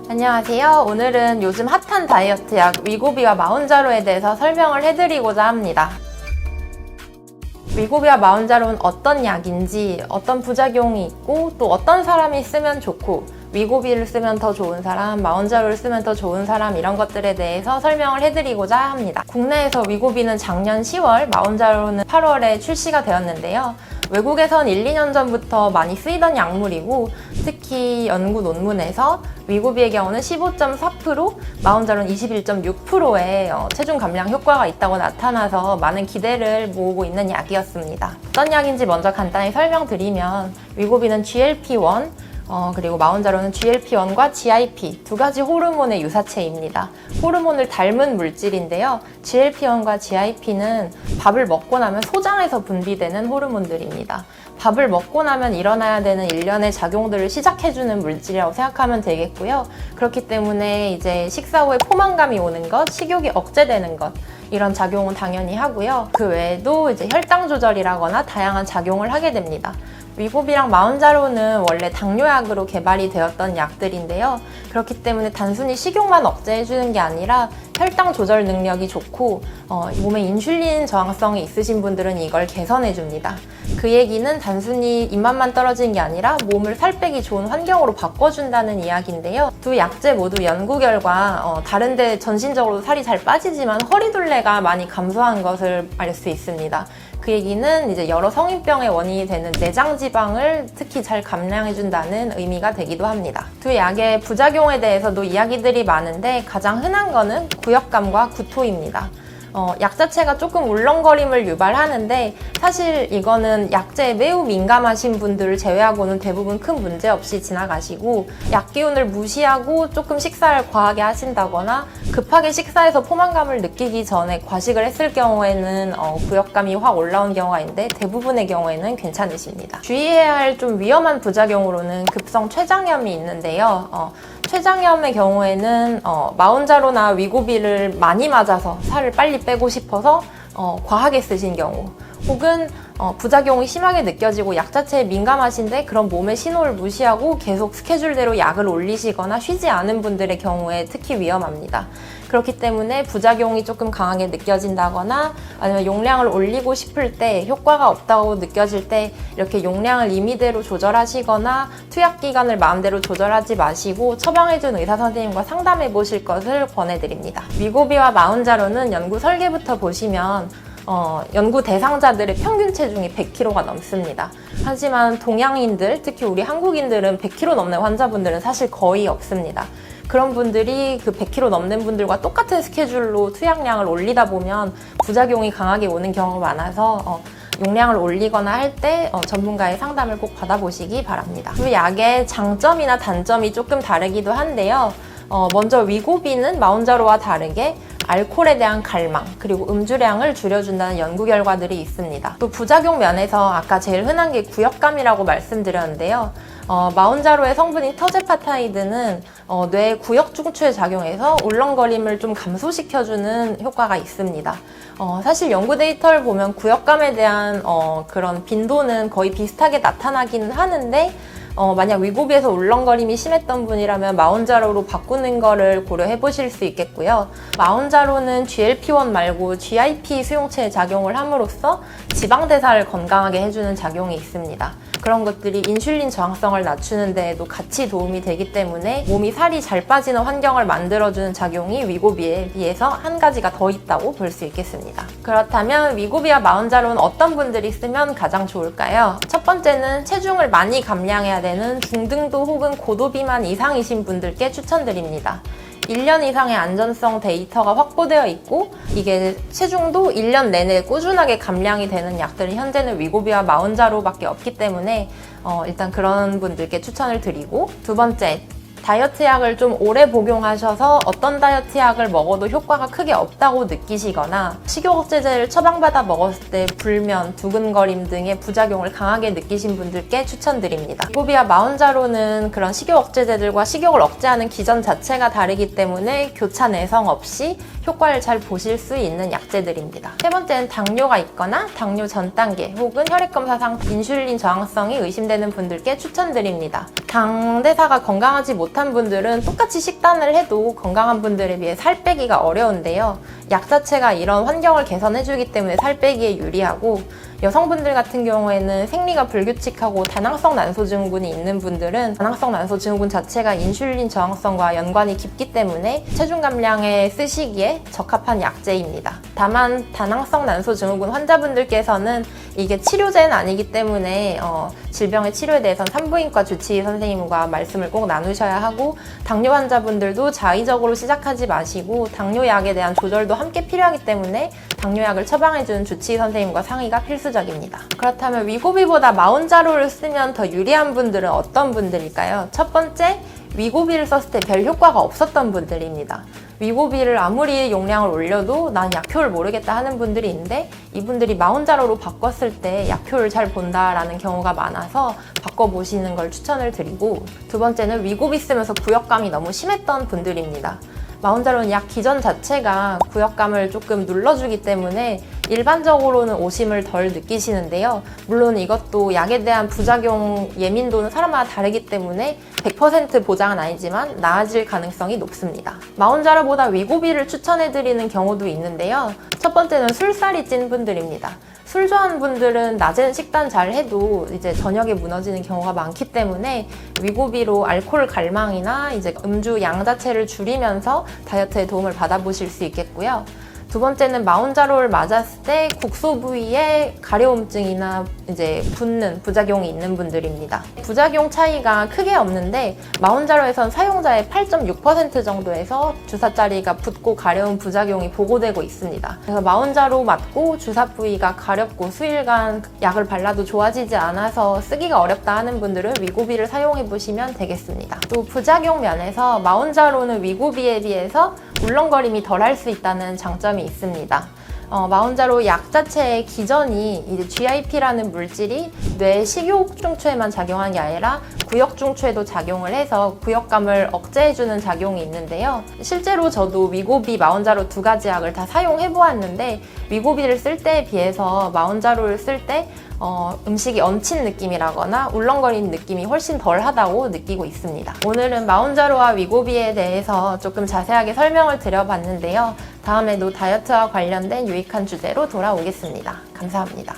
안녕하세요. 오늘은 요즘 핫한 다이어트 약 위고비와 마운자로에 대해서 설명을 해드리고자 합니다. 위고비와 마운자로는 어떤 약인지, 어떤 부작용이 있고 또 어떤 사람이 쓰면 좋고 위고비를 쓰면 더 좋은 사람, 마운자로를 쓰면 더 좋은 사람 이런 것들에 대해서 설명을 해드리고자 합니다. 국내에서 위고비는 작년 10월, 마운자로는 8월에 출시가 되었는데요. 외국에선 1, 2년 전부터 많이 쓰이던 약물이고 특히 연구 논문에서 위고비의 경우는 15.4%, 마운자로는 21.6%의 체중 감량 효과가 있다고 나타나서 많은 기대를 모으고 있는 약이었습니다. 어떤 약인지 먼저 간단히 설명드리면 위고비는 GLP-1, 그리고 마운자로는 GLP-1과 GIP 두 가지 호르몬의 유사체입니다. 호르몬을 닮은 물질인데요. GLP-1과 GIP는 밥을 먹고 나면 소장에서 분비되는 호르몬들입니다. 밥을 먹고 나면 일어나야 되는 일련의 작용들을 시작해주는 물질이라고 생각하면 되겠고요. 그렇기 때문에 이제 식사 후에 포만감이 오는 것, 식욕이 억제되는 것 이런 작용은 당연히 하고요. 그 외에도 이제 혈당 조절이라거나 다양한 작용을 하게 됩니다. 위고비랑 마운자로는 원래 당뇨약으로 개발이 되었던 약들인데요. 그렇기 때문에 단순히 식욕만 억제해주는 게 아니라 혈당 조절 능력이 좋고 몸에 인슐린 저항성이 있으신 분들은 이걸 개선해줍니다. 그 얘기는 단순히 입맛만 떨어지는 게 아니라 몸을 살 빼기 좋은 환경으로 바꿔준다는 이야기인데요. 두 약제 모두 연구 결과 다른데 전신적으로 살이 잘 빠지지만 허리둘레가 많이 감소한 것을 알 수 있습니다. 그 얘기는 이제 여러 성인병의 원인이 되는 내장 지방을 특히 잘 감량해준다는 의미가 되기도 합니다. 두 약의 부작용에 대해서도 이야기들이 많은데 가장 흔한 거는 구역감과 구토입니다. 약 자체가 조금 울렁거림을 유발하는데 사실 이거는 약제에 매우 민감하신 분들을 제외하고는 대부분 큰 문제 없이 지나가시고 약 기운을 무시하고 조금 식사를 과하게 하신다거나 급하게 식사해서 포만감을 느끼기 전에 과식을 했을 경우에는 구역감이 확 올라온 경우가 있는데 대부분의 경우에는 괜찮으십니다. 주의해야 할 좀 위험한 부작용으로는 급성 췌장염이 있는데요. 췌장염의 경우에는 마운자로나 위고비를 많이 맞아서 살을 빨리 빼고 싶어서 과하게 쓰신 경우 혹은 부작용이 심하게 느껴지고 약 자체에 민감하신데 그런 몸의 신호를 무시하고 계속 스케줄대로 약을 올리시거나 쉬지 않은 분들의 경우에 특히 위험합니다. 그렇기 때문에 부작용이 조금 강하게 느껴진다거나 아니면 용량을 올리고 싶을 때 효과가 없다고 느껴질 때 이렇게 용량을 임의대로 조절하시거나 투약 기간을 마음대로 조절하지 마시고 처방해준 의사 선생님과 상담해 보실 것을 권해드립니다. 위고비와 마운자로는 연구 설계부터 보시면 연구 대상자들의 평균 체중이 100kg가 넘습니다. 하지만 동양인들, 특히 우리 한국인들은 100kg 넘는 환자분들은 사실 거의 없습니다. 그런 분들이 그 100kg 넘는 분들과 똑같은 스케줄로 투약량을 올리다 보면 부작용이 강하게 오는 경우가 많아서 용량을 올리거나 할 때 전문가의 상담을 꼭 받아보시기 바랍니다. 그 약의 장점이나 단점이 조금 다르기도 한데요. 먼저 위고비는 마운자로와 다르게 알코올에 대한 갈망 그리고 음주량을 줄여준다는 연구 결과들이 있습니다. 또 부작용 면에서 아까 제일 흔한 게 구역감이라고 말씀드렸는데요. 마운자로의 성분인 터제파타이드는 뇌 구역 중추에 작용해서 울렁거림을 좀 감소시켜주는 효과가 있습니다. 사실 연구 데이터를 보면 구역감에 대한 그런 빈도는 거의 비슷하게 나타나기는 하는데 만약 위고비에서 울렁거림이 심했던 분이라면 마운자로로 바꾸는 거를 고려해 보실 수 있겠고요. 마운자로는 GLP-1 말고 GIP 수용체에 작용을 함으로써 지방대사를 건강하게 해주는 작용이 있습니다. 그런 것들이 인슐린 저항성을 낮추는 데에도 같이 도움이 되기 때문에 몸이 살이 잘 빠지는 환경을 만들어주는 작용이 위고비에 비해서 한 가지가 더 있다고 볼 수 있겠습니다. 그렇다면 위고비와 마운자로는 어떤 분들이 쓰면 가장 좋을까요? 첫 번째는 체중을 많이 감량해야 되는 중등도 혹은 고도 비만 이상이신 분들께 추천드립니다. 1년 이상의 안전성 데이터가 확보되어 있고 이게 체중도 1년 내내 꾸준하게 감량이 되는 약들은 현재는 위고비와 마운자로밖에 없기 때문에 일단 그런 분들께 추천을 드리고 두 번째, 다이어트 약을 좀 오래 복용하셔서 어떤 다이어트 약을 먹어도 효과가 크게 없다고 느끼시거나 식욕 억제제를 처방받아 먹었을 때 불면, 두근거림 등의 부작용을 강하게 느끼신 분들께 추천드립니다. 위고비와 마운자로는 그런 식욕 억제제들과 식욕을 억제하는 기전 자체가 다르기 때문에 교차 내성 없이 효과를 잘 보실 수 있는 약제들입니다. 세 번째는 당뇨가 있거나 당뇨 전 단계 혹은 혈액검사상 인슐린 저항성이 의심되는 분들께 추천드립니다. 당대사가 건강하지 못한 비슷한 분들은 똑같이 식단을 해도 건강한 분들에 비해 살 빼기가 어려운데요. 약 자체가 이런 환경을 개선해주기 때문에 살 빼기에 유리하고, 여성분들 같은 경우에는 생리가 불규칙하고 다낭성 난소 증후군이 있는 분들은 다낭성 난소 증후군 자체가 인슐린 저항성과 연관이 깊기 때문에 체중 감량에 쓰시기에 적합한 약제입니다. 다만 다낭성 난소 증후군 환자분들께서는 이게 치료제는 아니기 때문에 질병의 치료에 대해서는 산부인과 주치의 선생님과 말씀을 꼭 나누셔야 하고, 당뇨 환자분들도 자의적으로 시작하지 마시고 당뇨약에 대한 조절도 함께 필요하기 때문에 당뇨약을 처방해주는 주치의 선생님과 상의가 필수적입니다. 그렇다면 위고비보다 마운자로를 쓰면 더 유리한 분들은 어떤 분들일까요? 첫 번째, 위고비를 썼을 때 별 효과가 없었던 분들입니다. 위고비를 아무리 용량을 올려도 난 약효를 모르겠다 하는 분들이 있는데, 이분들이 마운자로로 바꿨을 때 약효를 잘 본다라는 경우가 많아서 바꿔보시는 걸 추천을 드리고, 두 번째는 위고비 쓰면서 구역감이 너무 심했던 분들입니다. 마운자로는 약 기전 자체가 구역감을 조금 눌러주기 때문에 일반적으로는 오심을 덜 느끼시는데요. 물론 이것도 약에 대한 부작용 예민도는 사람마다 다르기 때문에 100% 보장은 아니지만 나아질 가능성이 높습니다. 마운자로보다 위고비를 추천해드리는 경우도 있는데요. 첫 번째는 술살이 찐 분들입니다. 술 좋아하는 분들은 낮에는 식단 잘 해도 이제 저녁에 무너지는 경우가 많기 때문에 위고비로 알코올 갈망이나 이제 음주 양 자체를 줄이면서 다이어트에 도움을 받아보실 수 있겠고요. 두 번째는 마운자로를 맞았을 때 국소 부위에 가려움증이나 이제 붓는 부작용이 있는 분들입니다. 부작용 차이가 크게 없는데 마운자로에선 사용자의 8.6% 정도에서 주사자리가 붓고 가려운 부작용이 보고되고 있습니다. 그래서 마운자로 맞고 주사 부위가 가렵고 수일간 약을 발라도 좋아지지 않아서 쓰기가 어렵다 하는 분들은 위고비를 사용해 보시면 되겠습니다. 또 부작용 면에서 마운자로는 위고비에 비해서 울렁거림이 덜 할 수 있다는 장점이 있습니다. 마운자로 약 자체의 기전이 이제 GIP라는 물질이 뇌 식욕 중추에만 작용한 게 아니라 구역 중추에도 작용을 해서 구역감을 억제해주는 작용이 있는데요. 실제로 저도 위고비, 마운자로 두 가지 약을 다 사용해 보았는데 위고비를 쓸 때에 비해서 마운자로를 쓸 때 음식이 얹힌 느낌이라거나 울렁거리는 느낌이 훨씬 덜 하다고 느끼고 있습니다. 오늘은 마운자로와 위고비에 대해서 조금 자세하게 설명을 드려봤는데요. 다음에도 다이어트와 관련된 유익한 주제로 돌아오겠습니다. 감사합니다.